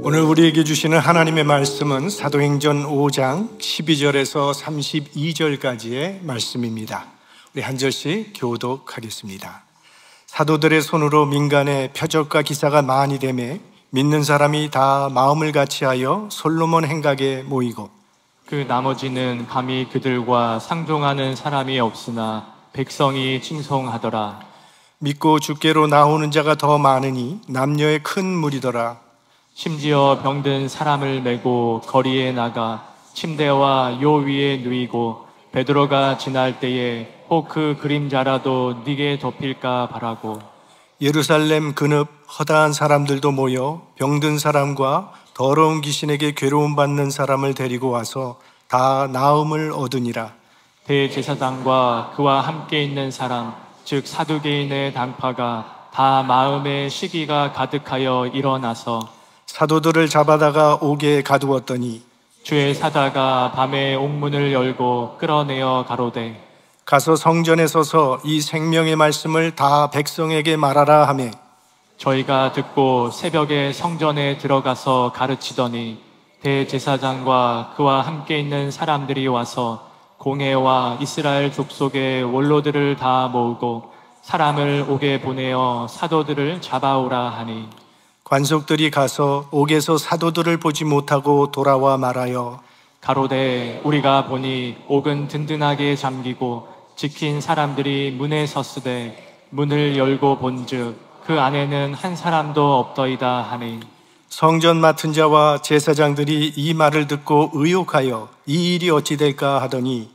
오늘 우리에게 주시는 하나님의 말씀은 사도행전 5장 12절에서 32절까지의 말씀입니다. 우리 한 절씩 교독하겠습니다. 사도들의 손으로 민간에 표적과 기사가 많이 되매 믿는 사람이 다 마음을 같이하여 솔로몬 행각에 모이고 그 나머지는 감히 그들과 상종하는 사람이 없으나 백성이 칭송하더라. 믿고 주께로 나오는 자가 더 많으니 남녀의 큰 무리더라. 심지어 병든 사람을 메고 거리에 나가 침대와 요 위에 누이고 베드로가 지날 때에 혹 그 그림자라도 네게 덮일까 바라고. 예루살렘 근읍 허다한 사람들도 모여 병든 사람과 더러운 귀신에게 괴로움 받는 사람을 데리고 와서 다 나음을 얻으니라. 대제사장과 그와 함께 있는 사람 즉 사두개인의 당파가 다 마음에 시기가 가득하여 일어나서 사도들을 잡아다가 옥에 가두었더니 주의 사자가 밤에 옥문을 열고 끌어내어 가로되 가서 성전에 서서 이 생명의 말씀을 다 백성에게 말하라 하며 저희가 듣고 새벽에 성전에 들어가서 가르치더니 대제사장과 그와 함께 있는 사람들이 와서 공회와 이스라엘 족속의 원로들을 다 모으고 사람을 옥에 보내어 사도들을 잡아오라 하니 관속들이 가서 옥에서 사도들을 보지 못하고 돌아와 말하여 가로되 우리가 보니 옥은 든든하게 잠기고 지킨 사람들이 문에 섰으되 문을 열고 본즉 그 안에는 한 사람도 없더이다 하니 성전 맡은 자와 제사장들이 이 말을 듣고 의혹하여 이 일이 어찌 될까 하더니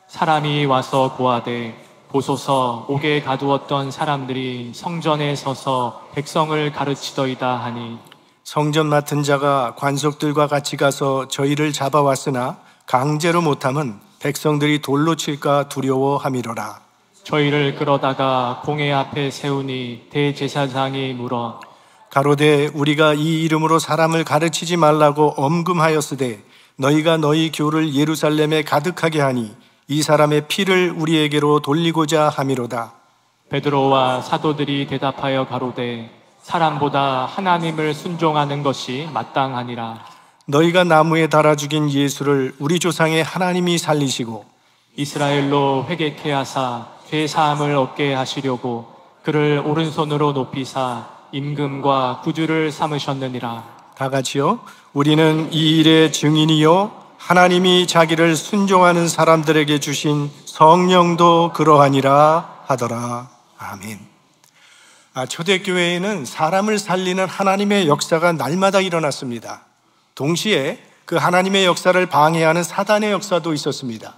사람이 와서 고하되 보소서 옥에 가두었던 사람들이 성전에 서서 백성을 가르치더이다 하니 성전 맡은 자가 관속들과 같이 가서 저희를 잡아왔으나 강제로 못함은 백성들이 돌로 칠까 두려워함이로라. 저희를 끌어다가 공회 앞에 세우니 대제사장이 물어 가로되 우리가 이 이름으로 사람을 가르치지 말라고 엄금하였으되 너희가 너희 교를 예루살렘에 가득하게 하니 이 사람의 피를 우리에게로 돌리고자 함이로다. 베드로와 사도들이 대답하여 가로되 사람보다 하나님을 순종하는 것이 마땅하니라. 너희가 나무에 달아 죽인 예수를 우리 조상의 하나님이 살리시고 이스라엘로 회개케 하사 죄 사함을 얻게 하시려고 그를 오른손으로 높이사 임금과 구주를 삼으셨느니라. 다 같이요. 우리는 이 일의 증인이요 하나님이 자기를 순종하는 사람들에게 주신 성령도 그러하니라 하더라. 아멘. 초대교회에는 사람을 살리는 하나님의 역사가 날마다 일어났습니다. 동시에 그 하나님의 역사를 방해하는 사단의 역사도 있었습니다.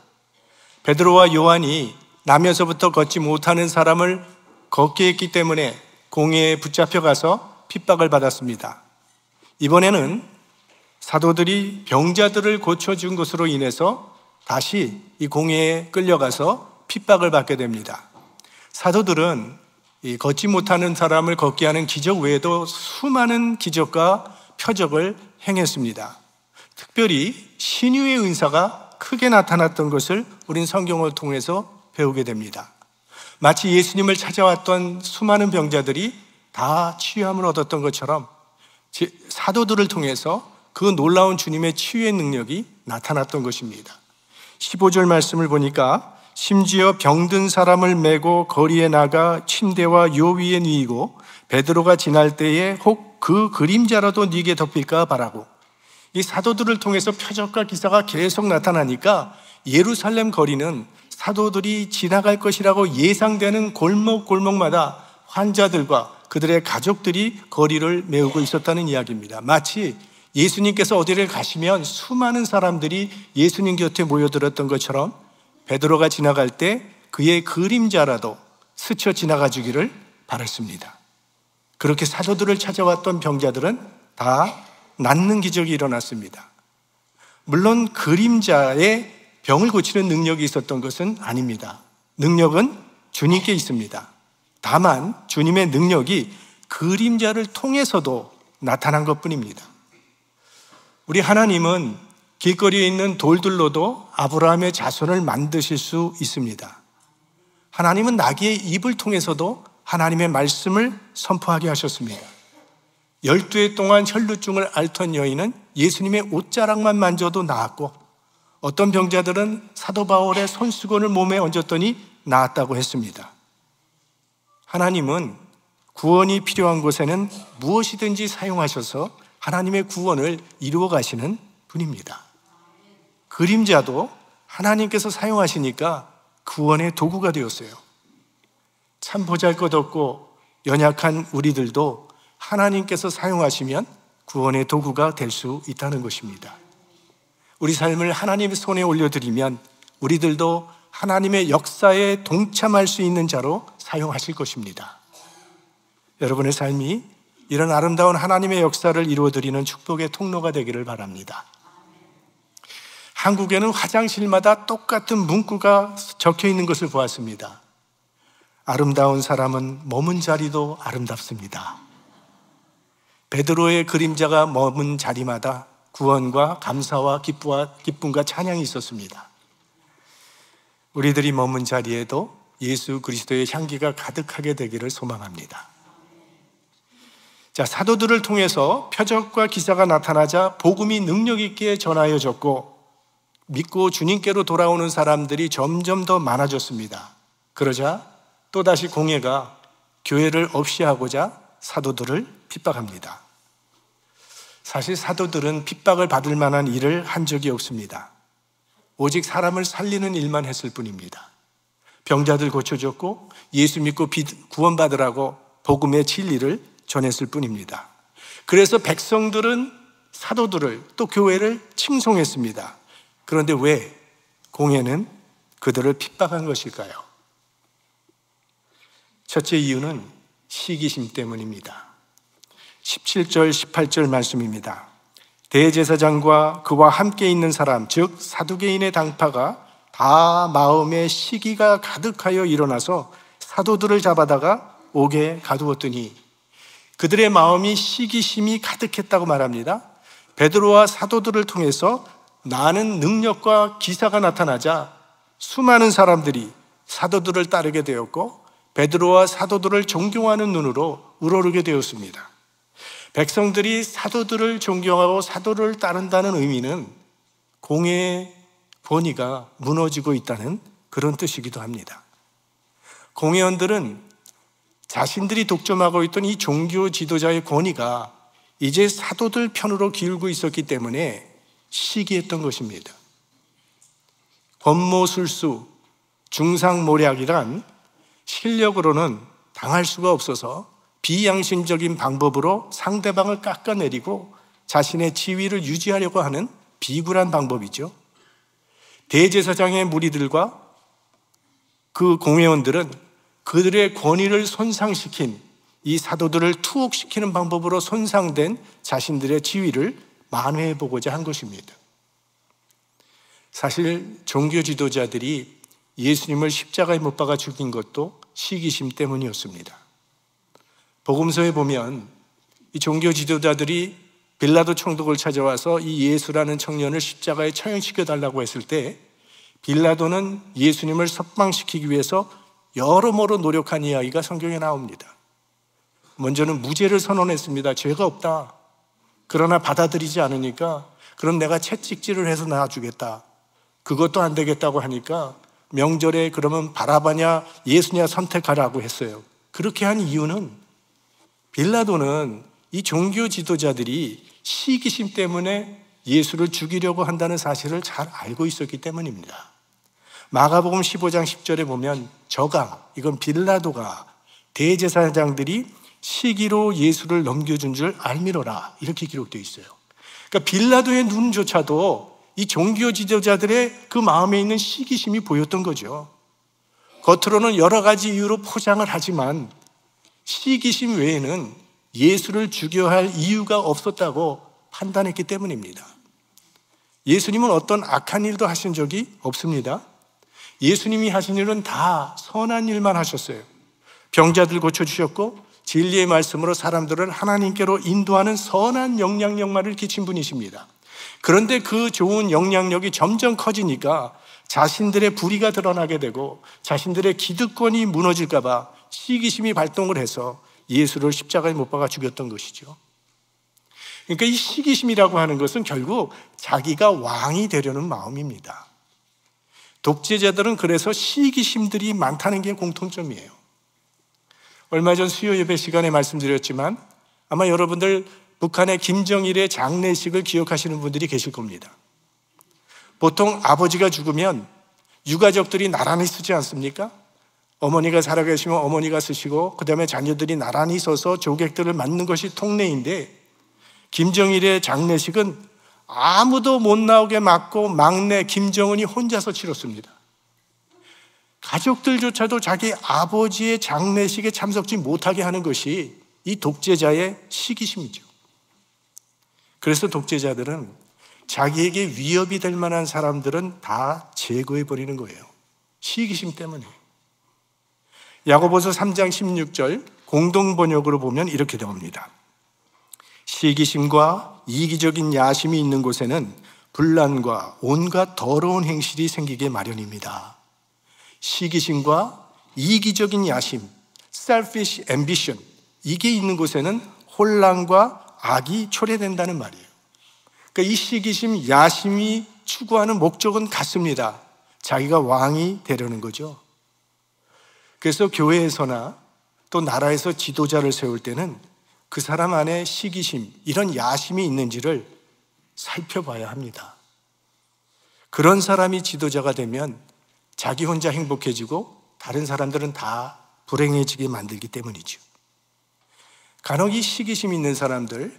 베드로와 요한이 나면서부터 걷지 못하는 사람을 걷게 했기 때문에 공회에 붙잡혀가서 핍박을 받았습니다. 이번에는 사도들이 병자들을 고쳐준 것으로 인해서 다시 이 공회에 끌려가서 핍박을 받게 됩니다. 사도들은 이 걷지 못하는 사람을 걷게 하는 기적 외에도 수많은 기적과 표적을 행했습니다. 특별히 신유의 은사가 크게 나타났던 것을 우린 성경을 통해서 배우게 됩니다. 마치 예수님을 찾아왔던 수많은 병자들이 다 치유함을 얻었던 것처럼 사도들을 통해서 그 놀라운 주님의 치유의 능력이 나타났던 것입니다. 15절 말씀을 보니까 심지어 병든 사람을 메고 거리에 나가 침대와 요 위에 누이고 베드로가 지날 때에 혹 그 그림자라도 네게 덮일까 바라고. 이 사도들을 통해서 표적과 기사가 계속 나타나니까 예루살렘 거리는 사도들이 지나갈 것이라고 예상되는 골목골목마다 환자들과 그들의 가족들이 거리를 메우고 있었다는 이야기입니다. 마치 예수님께서 어디를 가시면 수많은 사람들이 예수님 곁에 모여들었던 것처럼 베드로가 지나갈 때 그의 그림자라도 스쳐 지나가 주기를 바랐습니다. 그렇게 사도들을 찾아왔던 병자들은 다 낫는 기적이 일어났습니다. 물론 그림자의 병을 고치는 능력이 있었던 것은 아닙니다. 능력은 주님께 있습니다. 다만 주님의 능력이 그림자를 통해서도 나타난 것뿐입니다. 우리 하나님은 길거리에 있는 돌들로도 아브라함의 자손을 만드실 수 있습니다. 하나님은 나귀의 입을 통해서도 하나님의 말씀을 선포하게 하셨습니다. 12해 동안 혈루증을 앓던 여인은 예수님의 옷자락만 만져도 나았고, 어떤 병자들은 사도 바울의 손수건을 몸에 얹었더니 나았다고 했습니다. 하나님은 구원이 필요한 곳에는 무엇이든지 사용하셔서 하나님의 구원을 이루어 가시는 분입니다. 그림자도 하나님께서 사용하시니까 구원의 도구가 되었어요. 참 보잘것없고 연약한 우리들도 하나님께서 사용하시면 구원의 도구가 될 수 있다는 것입니다. 우리 삶을 하나님의 손에 올려드리면 우리들도 하나님의 역사에 동참할 수 있는 자로 사용하실 것입니다. 여러분의 삶이 이런 아름다운 하나님의 역사를 이루어드리는 축복의 통로가 되기를 바랍니다. 한국에는 화장실마다 똑같은 문구가 적혀 있는 것을 보았습니다. 아름다운 사람은 머문 자리도 아름답습니다. 베드로의 그림자가 머문 자리마다 구원과 감사와 기쁨과 찬양이 있었습니다. 우리들이 머문 자리에도 예수 그리스도의 향기가 가득하게 되기를 소망합니다. 자, 사도들을 통해서 표적과 기사가 나타나자 복음이 능력 있게 전하여졌고, 믿고 주님께로 돌아오는 사람들이 점점 더 많아졌습니다. 그러자 또다시 공회가 교회를 없이 하고자 사도들을 핍박합니다. 사실 사도들은 핍박을 받을 만한 일을 한 적이 없습니다. 오직 사람을 살리는 일만 했을 뿐입니다. 병자들 고쳐줬고 예수 믿고 구원받으라고 복음의 진리를 전했을 뿐입니다. 그래서 백성들은 사도들을 또 교회를 칭송했습니다. 그런데 왜 공회는 그들을 핍박한 것일까요? 첫째 이유는 시기심 때문입니다. 17절, 18절 말씀입니다. 대제사장과 그와 함께 있는 사람, 즉 사두개인의 당파가 다 마음에 시기가 가득하여 일어나서 사도들을 잡아다가 옥에 가두었더니, 그들의 마음이 시기심이 가득했다고 말합니다. 베드로와 사도들을 통해서 많은 능력과 기사가 나타나자 수많은 사람들이 사도들을 따르게 되었고, 베드로와 사도들을 존경하는 눈으로 우러르게 되었습니다. 백성들이 사도들을 존경하고 사도를 따른다는 의미는 공회의 권위가 무너지고 있다는 그런 뜻이기도 합니다. 공회원들은 자신들이 독점하고 있던 이 종교 지도자의 권위가 이제 사도들 편으로 기울고 있었기 때문에 시기했던 것입니다. 권모술수, 중상모략이란 실력으로는 당할 수가 없어서 비양심적인 방법으로 상대방을 깎아내리고 자신의 지위를 유지하려고 하는 비굴한 방법이죠. 대제사장의 무리들과 그 공회원들은 그들의 권위를 손상시킨 이 사도들을 투옥시키는 방법으로 손상된 자신들의 지위를 만회해보고자 한 것입니다. 사실 종교 지도자들이 예수님을 십자가에 못 박아 죽인 것도 시기심 때문이었습니다. 복음서에 보면 이 종교 지도자들이 빌라도 총독을 찾아와서 이 예수라는 청년을 십자가에 처형시켜달라고 했을 때 빌라도는 예수님을 석방시키기 위해서 여러모로 노력한 이야기가 성경에 나옵니다. 먼저는 무죄를 선언했습니다. 죄가 없다. 그러나 받아들이지 않으니까 그럼 내가 채찍질을 해서 놔주겠다. 그것도 안 되겠다고 하니까 명절에 그러면 바라바냐 예수냐 선택하라고 했어요. 그렇게 한 이유는 빌라도는 이 종교 지도자들이 시기심 때문에 예수를 죽이려고 한다는 사실을 잘 알고 있었기 때문입니다. 마가복음 15장 10절에 보면 저강, 이건 빌라도가 대제사장들이 시기로 예수를 넘겨준 줄 알미로라 이렇게 기록되어 있어요. 그러니까 빌라도의 눈조차도 이 종교 지도자들의 그 마음에 있는 시기심이 보였던 거죠. 겉으로는 여러 가지 이유로 포장을 하지만 시기심 외에는 예수를 죽여야 할 이유가 없었다고 판단했기 때문입니다. 예수님은 어떤 악한 일도 하신 적이 없습니다. 예수님이 하신 일은 다 선한 일만 하셨어요. 병자들 고쳐주셨고 진리의 말씀으로 사람들을 하나님께로 인도하는 선한 영향력만을 끼친 분이십니다. 그런데 그 좋은 영향력이 점점 커지니까 자신들의 불의가 드러나게 되고 자신들의 기득권이 무너질까 봐 시기심이 발동을 해서 예수를 십자가에 못 박아 죽였던 것이죠. 그러니까 이 시기심이라고 하는 것은 결국 자기가 왕이 되려는 마음입니다. 독재자들은 그래서 시기심들이 많다는 게 공통점이에요. 얼마 전 수요 예배 시간에 말씀드렸지만 아마 여러분들 북한의 김정일의 장례식을 기억하시는 분들이 계실 겁니다. 보통 아버지가 죽으면 유가족들이 나란히 쓰지 않습니까? 어머니가 살아계시면 어머니가 쓰시고 그 다음에 자녀들이 나란히 서서 조객들을 맞는 것이 통례인데 김정일의 장례식은 아무도 못 나오게 막고 막내 김정은이 혼자서 치렀습니다. 가족들조차도 자기 아버지의 장례식에 참석지 못하게 하는 것이 이 독재자의 시기심이죠. 그래서 독재자들은 자기에게 위협이 될 만한 사람들은 다 제거해버리는 거예요. 시기심 때문에. 야고보서 3장 16절 공동번역으로 보면 이렇게 나옵니다. 시기심과 이기적인 야심이 있는 곳에는 분란과 온갖 더러운 행실이 생기게 마련입니다. 시기심과 이기적인 야심, selfish ambition, 이게 있는 곳에는 혼란과 악이 초래된다는 말이에요. 그러니까 이 시기심, 야심이 추구하는 목적은 같습니다. 자기가 왕이 되려는 거죠. 그래서 교회에서나 또 나라에서 지도자를 세울 때는 그 사람 안에 시기심, 이런 야심이 있는지를 살펴봐야 합니다. 그런 사람이 지도자가 되면 자기 혼자 행복해지고 다른 사람들은 다 불행해지게 만들기 때문이죠. 간혹 이 시기심이 있는 사람들,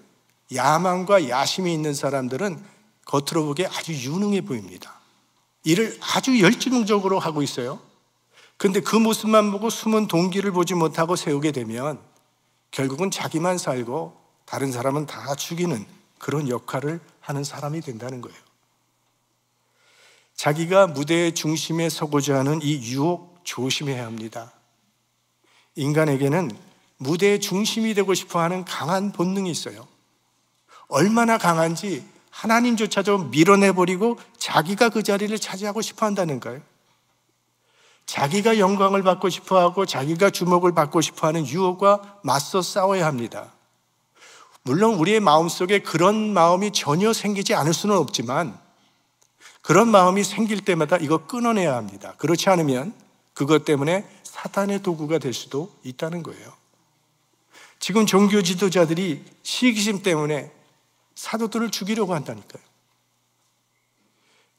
야망과 야심이 있는 사람들은 겉으로 보기에 아주 유능해 보입니다. 일을 아주 열정적으로 하고 있어요. 그런데 그 모습만 보고 숨은 동기를 보지 못하고 세우게 되면 결국은 자기만 살고 다른 사람은 다 죽이는 그런 역할을 하는 사람이 된다는 거예요. 자기가 무대의 중심에 서고자 하는 이 유혹 조심해야 합니다. 인간에게는 무대의 중심이 되고 싶어하는 강한 본능이 있어요. 얼마나 강한지 하나님조차도 밀어내버리고 자기가 그 자리를 차지하고 싶어 한다는 거예요. 자기가 영광을 받고 싶어하고 자기가 주목을 받고 싶어하는 유혹과 맞서 싸워야 합니다. 물론 우리의 마음속에 그런 마음이 전혀 생기지 않을 수는 없지만 그런 마음이 생길 때마다 이거 끊어내야 합니다. 그렇지 않으면 그것 때문에 사탄의 도구가 될 수도 있다는 거예요. 지금 종교 지도자들이 시기심 때문에 사도들을 죽이려고 한다니까요.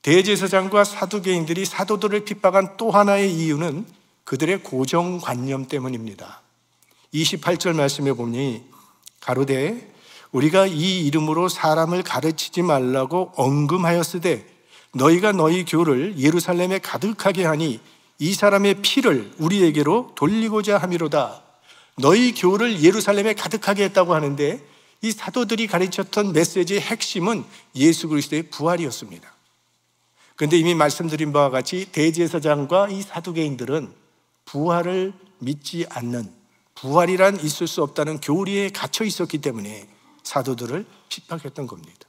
대제사장과 사두개인들이 사도들을 핍박한 또 하나의 이유는 그들의 고정관념 때문입니다. 28절 말씀에 보니 가로되 우리가 이 이름으로 사람을 가르치지 말라고 언금하였으되 너희가 너희 교를 예루살렘에 가득하게 하니 이 사람의 피를 우리에게로 돌리고자 함이로다. 너희 교를 예루살렘에 가득하게 했다고 하는데 이 사도들이 가르쳤던 메시지의 핵심은 예수 그리스도의 부활이었습니다. 그런데 이미 말씀드린 바와 같이 대제사장과 이 사두개인들은 부활을 믿지 않는, 부활이란 있을 수 없다는 교리에 갇혀 있었기 때문에 사도들을 핍박했던 겁니다.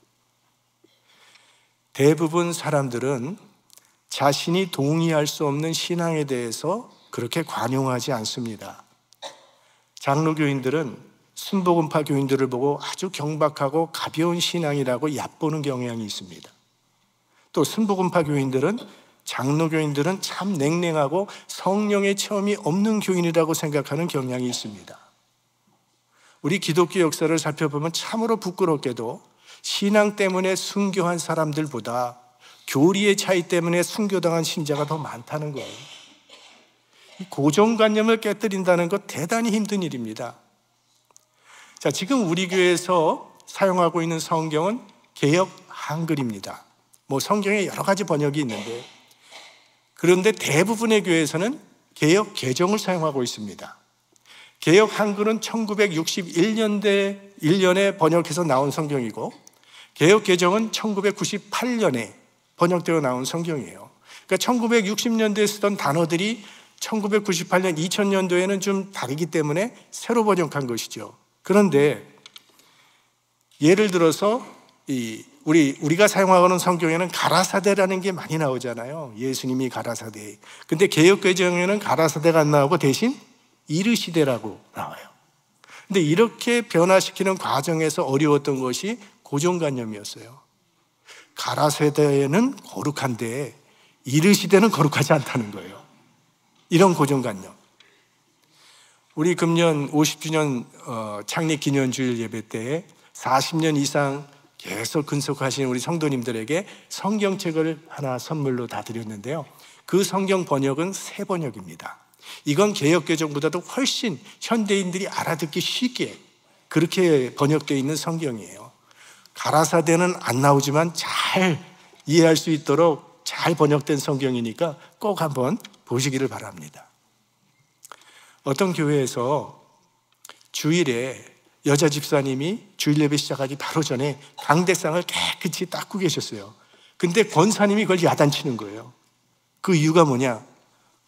대부분 사람들은 자신이 동의할 수 없는 신앙에 대해서 그렇게 관용하지 않습니다. 장로교인들은 순복음파 교인들을 보고 아주 경박하고 가벼운 신앙이라고 얕보는 경향이 있습니다. 또 순복음파 교인들은 장로교인들은 참 냉랭하고 성령의 체험이 없는 교인이라고 생각하는 경향이 있습니다. 우리 기독교 역사를 살펴보면 참으로 부끄럽게도 신앙 때문에 순교한 사람들보다 교리의 차이 때문에 순교당한 신자가 더 많다는 거예요. 고정관념을 깨뜨린다는 것 대단히 힘든 일입니다. 자, 지금 우리 교회에서 사용하고 있는 성경은 개역 한글입니다. 성경에 여러 가지 번역이 있는데 그런데 대부분의 교회에서는 개역 개정을 사용하고 있습니다. 개역 한글은 1961년에 번역해서 나온 성경이고 개역 개정은 1998년에 번역되어 나온 성경이에요. 그러니까 1960년대에 쓰던 단어들이 1998년, 2000년도에는 좀 다르기 때문에 새로 번역한 것이죠. 그런데 예를 들어서 이 우리가 사용하는 성경에는 가라사대라는 게 많이 나오잖아요. 예수님이 가라사대. 근데 개역개정에는 가라사대가 안 나오고 대신 이르시되라고 나와요. 근데 이렇게 변화시키는 과정에서 어려웠던 것이 고정관념이었어요. 가라사대는 거룩한데 이르시되는 거룩하지 않다는 거예요. 이런 고정관념. 우리 금년 50주년 창립 기념주일 예배 때 40년 이상 계속 근속하신 우리 성도님들에게 성경책을 하나 선물로 다 드렸는데요. 그 성경 번역은 새 번역입니다. 이건 개역개정보다도 훨씬 현대인들이 알아듣기 쉽게 그렇게 번역되어 있는 성경이에요. 가라사대는 안 나오지만 잘 이해할 수 있도록 잘 번역된 성경이니까 꼭 한번 보시기를 바랍니다. 어떤 교회에서 주일에 여자 집사님이 주일 예배 시작하기 바로 전에 강대상을 깨끗이 닦고 계셨어요. 근데 권사님이 그걸 야단치는 거예요. 그 이유가 뭐냐?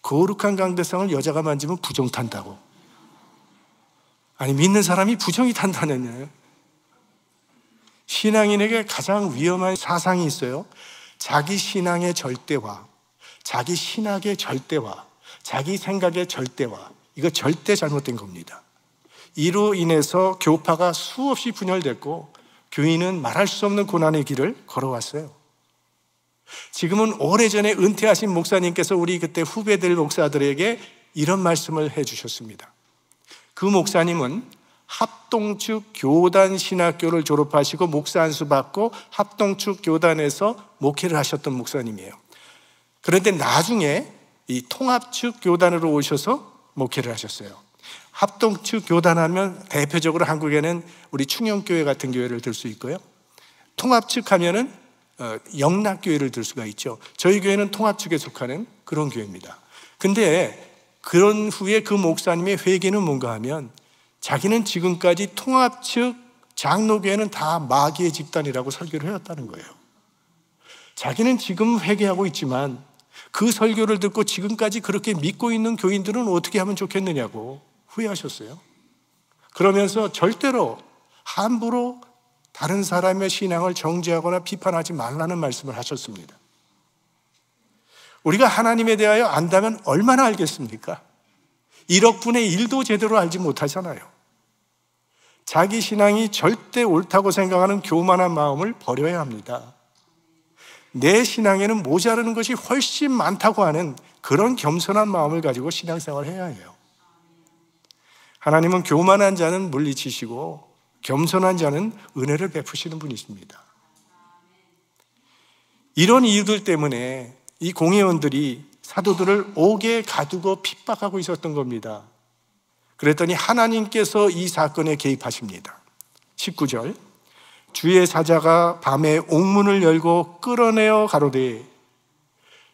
거룩한 강대상을 여자가 만지면 부정 탄다고. 아니, 믿는 사람이 부정이 탄다는. 신앙인에게 가장 위험한 사상이 있어요. 자기 신앙의 절대화, 자기 신학의 절대화, 자기 생각의 절대화. 이거 절대 잘못된 겁니다. 이로 인해서 교파가 수없이 분열됐고 교인은 말할 수 없는 고난의 길을 걸어왔어요. 지금은 오래전에 은퇴하신 목사님께서 우리 그때 후배들 목사들에게 이런 말씀을 해주셨습니다. 그 목사님은 합동축 교단 신학교를 졸업하시고 목사 안수 받고 합동축 교단에서 목회를 하셨던 목사님이에요. 그런데 나중에 이 통합축 교단으로 오셔서 목회를 하셨어요. 합동축 교단하면 대표적으로 한국에는 우리 충영교회 같은 교회를 들 수 있고요. 통합축 하면은 영락교회를 들 수가 있죠. 저희 교회는 통합축에 속하는 그런 교회입니다. 근데 그런 후에 그 목사님의 회개는 뭔가 하면 자기는 지금까지 통합축 장로교회는 다 마귀의 집단이라고 설교를 해왔다는 거예요. 자기는 지금 회개하고 있지만 그 설교를 듣고 지금까지 그렇게 믿고 있는 교인들은 어떻게 하면 좋겠느냐고 후회하셨어요. 그러면서 절대로 함부로 다른 사람의 신앙을 정죄하거나 비판하지 말라는 말씀을 하셨습니다. 우리가 하나님에 대하여 안다면 얼마나 알겠습니까? 1억 분의 1도 제대로 알지 못하잖아요. 자기 신앙이 절대 옳다고 생각하는 교만한 마음을 버려야 합니다. 내 신앙에는 모자르는 것이 훨씬 많다고 하는 그런 겸손한 마음을 가지고 신앙생활을 해야 해요. 하나님은 교만한 자는 물리치시고 겸손한 자는 은혜를 베푸시는 분이십니다. 이런 이유들 때문에 이 공회원들이 사도들을 옥에 가두고 핍박하고 있었던 겁니다. 그랬더니 하나님께서 이 사건에 개입하십니다. 19절, 주의 사자가 밤에 옥문을 열고 끌어내어 가로되.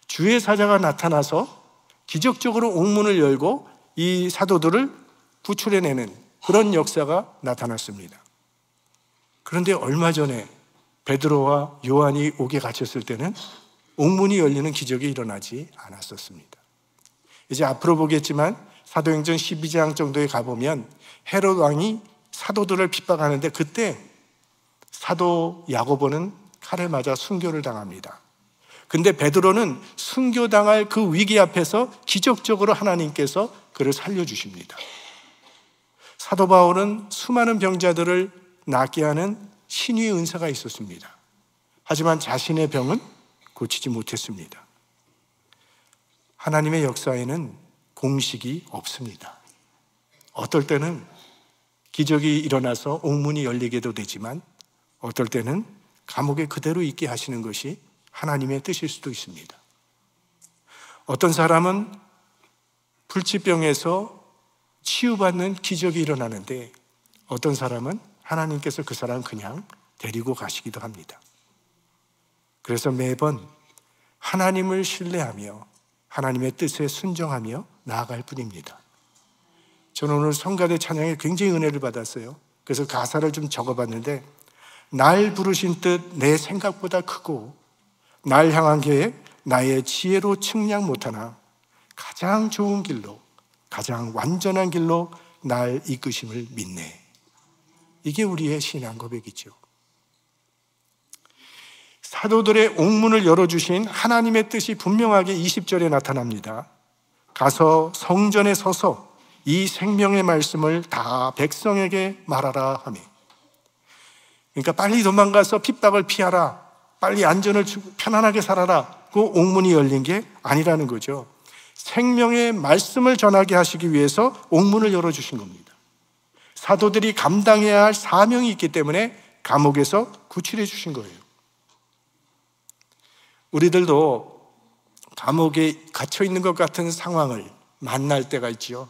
주의 사자가 나타나서 기적적으로 옥문을 열고 이 사도들을 구출해내는 그런 역사가 나타났습니다. 그런데 얼마 전에 베드로와 요한이 옥에 갇혔을 때는 옥문이 열리는 기적이 일어나지 않았었습니다. 이제 앞으로 보겠지만 사도행전 12장 정도에 가보면 헤롯 왕이 사도들을 핍박하는데 그때 사도 야고보는 칼에 맞아 순교를 당합니다. 근데 베드로는 순교당할 그 위기 앞에서 기적적으로 하나님께서 그를 살려주십니다. 사도 바울은 수많은 병자들을 낫게 하는 신유의 은사가 있었습니다. 하지만 자신의 병은 고치지 못했습니다. 하나님의 역사에는 공식이 없습니다. 어떨 때는 기적이 일어나서 옥문이 열리게도 되지만 어떨 때는 감옥에 그대로 있게 하시는 것이 하나님의 뜻일 수도 있습니다. 어떤 사람은 불치병에서 치유받는 기적이 일어나는데 어떤 사람은 하나님께서 그 사람 그냥 데리고 가시기도 합니다. 그래서 매번 하나님을 신뢰하며 하나님의 뜻에 순종하며 나아갈 뿐입니다. 저는 오늘 성가대 찬양에 굉장히 은혜를 받았어요. 그래서 가사를 좀 적어봤는데 날 부르신 뜻 내 생각보다 크고 날 향한 계획 나의 지혜로 측량 못하나 가장 좋은 길로 가장 완전한 길로 날 이끄심을 믿네. 이게 우리의 신앙 고백이죠. 사도들의 옥문을 열어주신 하나님의 뜻이 분명하게 20절에 나타납니다. 가서 성전에 서서 이 생명의 말씀을 다 백성에게 말하라 하며, 그러니까 빨리 도망가서 핍박을 피하라, 빨리 안전을 주고 편안하게 살아라, 그 옥문이 열린 게 아니라는 거죠. 생명의 말씀을 전하게 하시기 위해서 옥문을 열어주신 겁니다. 사도들이 감당해야 할 사명이 있기 때문에 감옥에서 구출해 주신 거예요. 우리들도 감옥에 갇혀 있는 것 같은 상황을 만날 때가 있지요.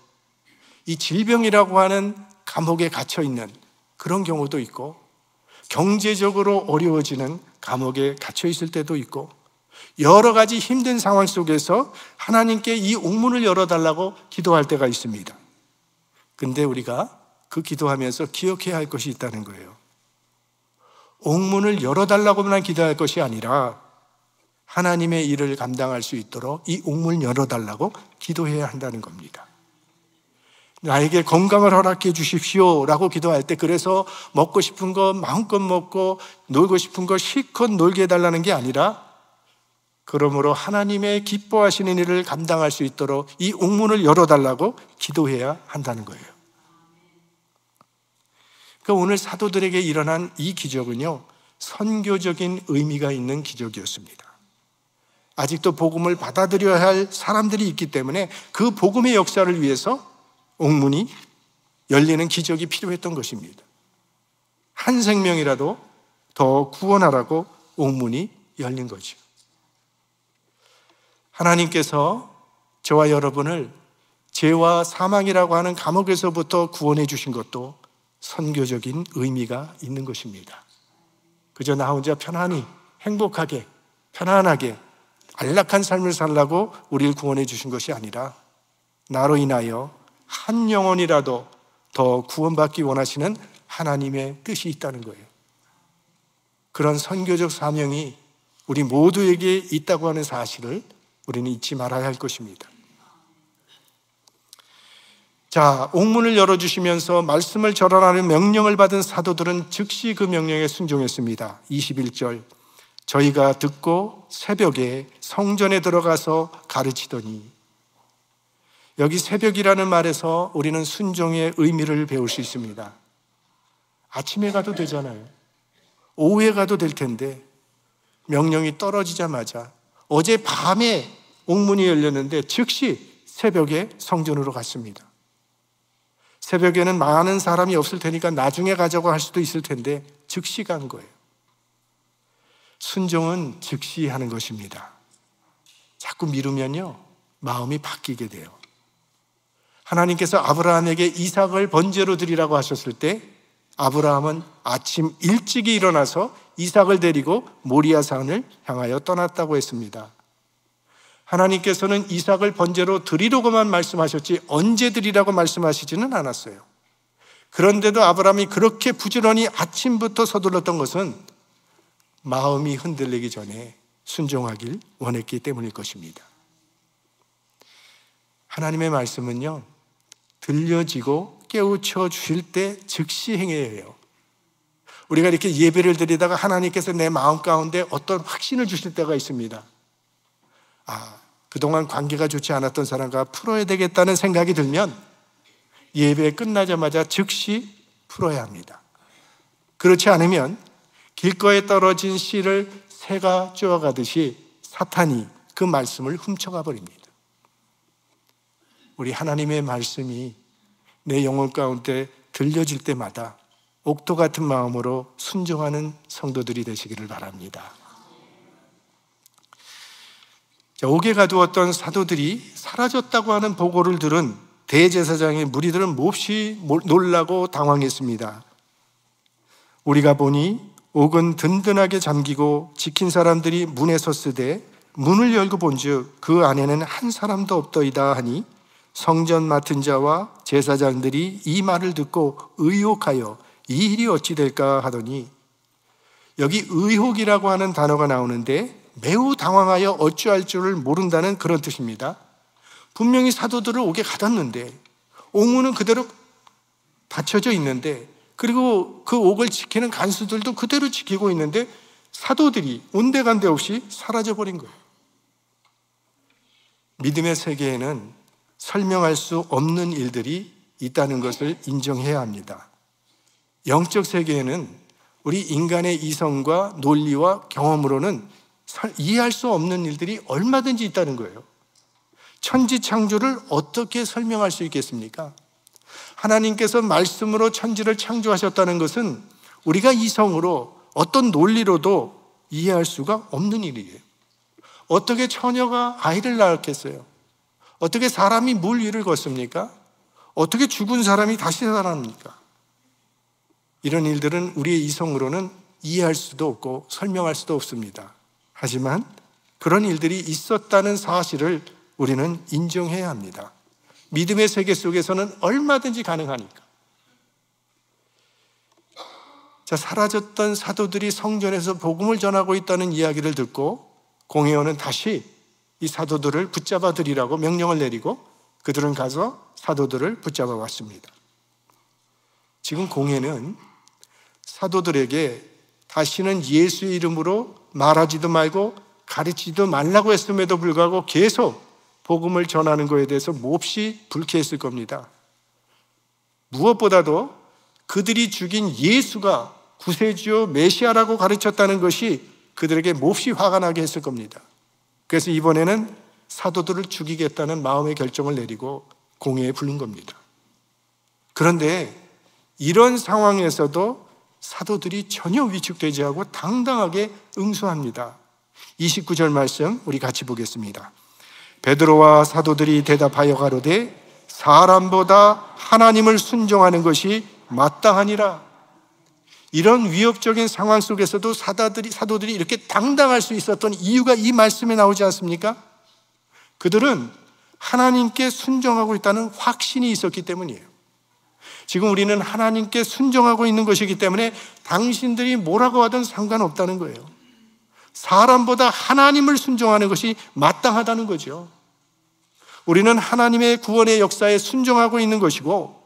이 질병이라고 하는 감옥에 갇혀 있는 그런 경우도 있고, 경제적으로 어려워지는 감옥에 갇혀 있을 때도 있고, 여러 가지 힘든 상황 속에서 하나님께 이 옥문을 열어달라고 기도할 때가 있습니다. 근데 우리가 그 기도하면서 기억해야 할 것이 있다는 거예요. 옥문을 열어달라고만 기도할 것이 아니라 하나님의 일을 감당할 수 있도록 이 옥문을 열어달라고 기도해야 한다는 겁니다. 나에게 건강을 허락해 주십시오 라고 기도할 때, 그래서 먹고 싶은 거 마음껏 먹고 놀고 싶은 거 실컷 놀게 해달라는 게 아니라, 그러므로 하나님의 기뻐하시는 일을 감당할 수 있도록 이 옥문을 열어달라고 기도해야 한다는 거예요. 그러니까 오늘 사도들에게 일어난 이 기적은요, 선교적인 의미가 있는 기적이었습니다. 아직도 복음을 받아들여야 할 사람들이 있기 때문에 그 복음의 역사를 위해서 옥문이 열리는 기적이 필요했던 것입니다. 한 생명이라도 더 구원하라고 옥문이 열린 거죠. 하나님께서 저와 여러분을 죄와 사망이라고 하는 감옥에서부터 구원해 주신 것도 선교적인 의미가 있는 것입니다. 그저 나 혼자 편안히 행복하게 편안하게 안락한 삶을 살라고 우리를 구원해 주신 것이 아니라, 나로 인하여 한 영혼이라도 더 구원받기 원하시는 하나님의 뜻이 있다는 거예요. 그런 선교적 사명이 우리 모두에게 있다고 하는 사실을 우리는 잊지 말아야 할 것입니다. 자, 옥문을 열어주시면서 말씀을 전하라는 명령을 받은 사도들은 즉시 그 명령에 순종했습니다. 21절, 저희가 듣고 새벽에 성전에 들어가서 가르치더니. 여기 새벽이라는 말에서 우리는 순종의 의미를 배울 수 있습니다. 아침에 가도 되잖아요. 오후에 가도 될 텐데 명령이 떨어지자마자 어제 밤에 옥문이 열렸는데 즉시 새벽에 성전으로 갔습니다. 새벽에는 많은 사람이 없을 테니까 나중에 가자고 할 수도 있을 텐데 즉시 간 거예요. 순종은 즉시 하는 것입니다. 자꾸 미루면요, 마음이 바뀌게 돼요. 하나님께서 아브라함에게 이삭을 번제로 드리라고 하셨을 때 아브라함은 아침 일찍이 일어나서 이삭을 데리고 모리아 산을 향하여 떠났다고 했습니다. 하나님께서는 이삭을 번제로 드리려고만 말씀하셨지 언제 드리라고 말씀하시지는 않았어요. 그런데도 아브라함이 그렇게 부지런히 아침부터 서둘렀던 것은 마음이 흔들리기 전에 순종하길 원했기 때문일 것입니다. 하나님의 말씀은요, 들려지고 깨우쳐 주실 때 즉시 행해야 해요. 우리가 이렇게 예배를 드리다가 하나님께서 내 마음 가운데 어떤 확신을 주실 때가 있습니다. 그동안 관계가 좋지 않았던 사람과 풀어야 되겠다는 생각이 들면 예배 끝나자마자 즉시 풀어야 합니다. 그렇지 않으면 길거리에 떨어진 씨를 새가 쪼아가듯이 사탄이 그 말씀을 훔쳐가 버립니다. 우리 하나님의 말씀이 내 영혼 가운데 들려질 때마다 옥토 같은 마음으로 순종하는 성도들이 되시기를 바랍니다. 옥에 가두었던 사도들이 사라졌다고 하는 보고를 들은 대제사장의 무리들은 몹시 놀라고 당황했습니다. 우리가 보니 옥은 든든하게 잠기고 지킨 사람들이 문에 섰으되 문을 열고 본즉 그 안에는 한 사람도 없더이다 하니 성전 맡은 자와 제사장들이 이 말을 듣고 의혹하여 이 일이 어찌 될까 하더니, 여기 의혹이라고 하는 단어가 나오는데 매우 당황하여 어찌할 줄을 모른다는 그런 뜻입니다. 분명히 사도들을 옥에 가뒀는데 옥문은 그대로 닫혀져 있는데, 그리고 그 옥을 지키는 간수들도 그대로 지키고 있는데 사도들이 온데간데 없이 사라져버린 거예요. 믿음의 세계에는 설명할 수 없는 일들이 있다는 것을 인정해야 합니다. 영적 세계에는 우리 인간의 이성과 논리와 경험으로는 이해할 수 없는 일들이 얼마든지 있다는 거예요. 천지 창조를 어떻게 설명할 수 있겠습니까? 하나님께서 말씀으로 천지를 창조하셨다는 것은 우리가 이성으로 어떤 논리로도 이해할 수가 없는 일이에요. 어떻게 처녀가 아이를 낳았겠어요? 어떻게 사람이 물 위를 걷습니까? 어떻게 죽은 사람이 다시 살아납니까? 이런 일들은 우리의 이성으로는 이해할 수도 없고 설명할 수도 없습니다. 하지만 그런 일들이 있었다는 사실을 우리는 인정해야 합니다. 믿음의 세계 속에서는 얼마든지 가능하니까. 자, 사라졌던 사도들이 성전에서 복음을 전하고 있다는 이야기를 듣고 공회원은 다시 이 사도들을 붙잡아 들이라고 명령을 내리고 그들은 가서 사도들을 붙잡아 왔습니다. 지금 공회는 사도들에게 다시는 예수의 이름으로 말하지도 말고 가르치지도 말라고 했음에도 불구하고 계속 복음을 전하는 것에 대해서 몹시 불쾌했을 겁니다. 무엇보다도 그들이 죽인 예수가 구세주요 메시아라고 가르쳤다는 것이 그들에게 몹시 화가 나게 했을 겁니다. 그래서 이번에는 사도들을 죽이겠다는 마음의 결정을 내리고 공회에 부른 겁니다. 그런데 이런 상황에서도 사도들이 전혀 위축되지 않고 당당하게 응수합니다. 29절 말씀 우리 같이 보겠습니다. 베드로와 사도들이 대답하여 가로되 사람보다 하나님을 순종하는 것이 마땅하니라. 이런 위협적인 상황 속에서도 사도들이 이렇게 당당할 수 있었던 이유가 이 말씀에 나오지 않습니까? 그들은 하나님께 순종하고 있다는 확신이 있었기 때문이에요. 지금 우리는 하나님께 순종하고 있는 것이기 때문에 당신들이 뭐라고 하든 상관없다는 거예요. 사람보다 하나님을 순종하는 것이 마땅하다는 거죠. 우리는 하나님의 구원의 역사에 순종하고 있는 것이고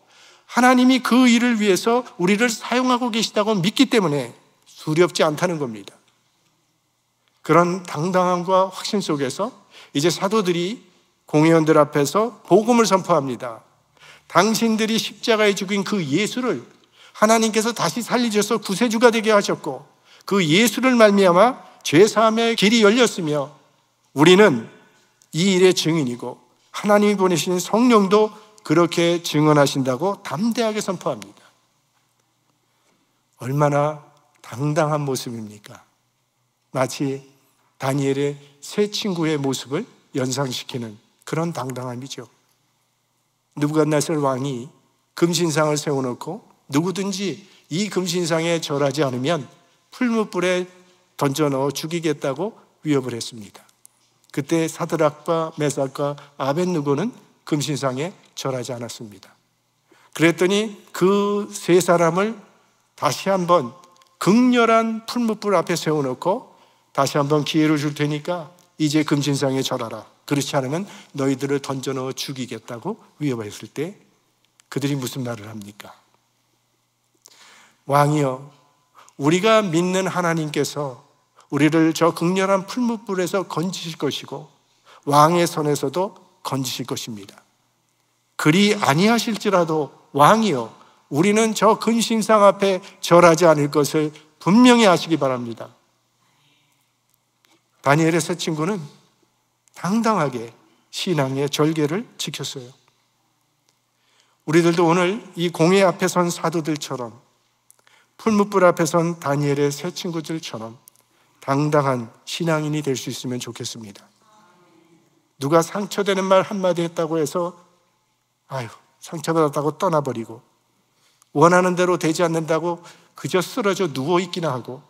하나님이 그 일을 위해서 우리를 사용하고 계시다고 믿기 때문에 두렵지 않다는 겁니다. 그런 당당함과 확신 속에서 이제 사도들이 공회원들 앞에서 복음을 선포합니다. 당신들이 십자가에 죽인 그 예수를 하나님께서 다시 살리셔서 구세주가 되게 하셨고 그 예수를 말미암아 죄사함의 길이 열렸으며 우리는 이 일의 증인이고 하나님이 보내신 성령도 그렇게 증언하신다고 담대하게 선포합니다. 얼마나 당당한 모습입니까? 마치 다니엘의 세 친구의 모습을 연상시키는 그런 당당함이죠. 느부갓네살 왕이 금신상을 세워놓고 누구든지 이 금신상에 절하지 않으면 풀무불에 던져 넣어 죽이겠다고 위협을 했습니다. 그때 사드락과 메삭과 아벳느고는 금신상에 절하지 않았습니다. 그랬더니 그 세 사람을 다시 한번 극렬한 풀무불 앞에 세워놓고 다시 한번 기회를 줄 테니까 이제 금신상에 절하라. 그렇지 않으면 너희들을 던져 넣어 죽이겠다고 위협했을 때 그들이 무슨 말을 합니까? 왕이여, 우리가 믿는 하나님께서 우리를 저 극렬한 풀무불에서 건지실 것이고 왕의 손에서도 건지실 것입니다. 그리 아니하실지라도 왕이여, 우리는 저 근신상 앞에 절하지 않을 것을 분명히 아시기 바랍니다. 다니엘의 세 친구는 당당하게 신앙의 절개를 지켰어요. 우리들도 오늘 이 공회 앞에 선 사도들처럼 풀무불 앞에 선 다니엘의 세 친구들처럼 당당한 신앙인이 될 수 있으면 좋겠습니다. 누가 상처되는 말 한마디 했다고 해서 아유, 상처받았다고 떠나버리고 원하는 대로 되지 않는다고 그저 쓰러져 누워있기나 하고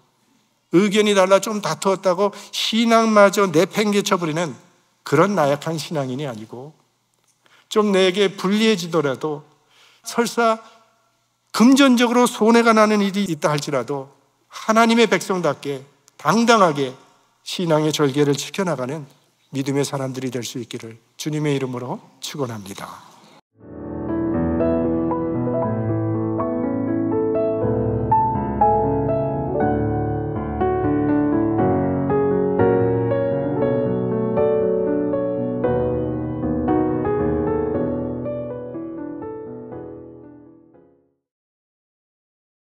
의견이 달라 좀 다투었다고 신앙마저 내팽개쳐버리는 그런 나약한 신앙인이 아니고 좀 내게 불리해지더라도 설사 금전적으로 손해가 나는 일이 있다 할지라도 하나님의 백성답게 당당하게 신앙의 절개를 지켜나가는 믿음의 사람들이 될 수 있기를 주님의 이름으로 축원합니다.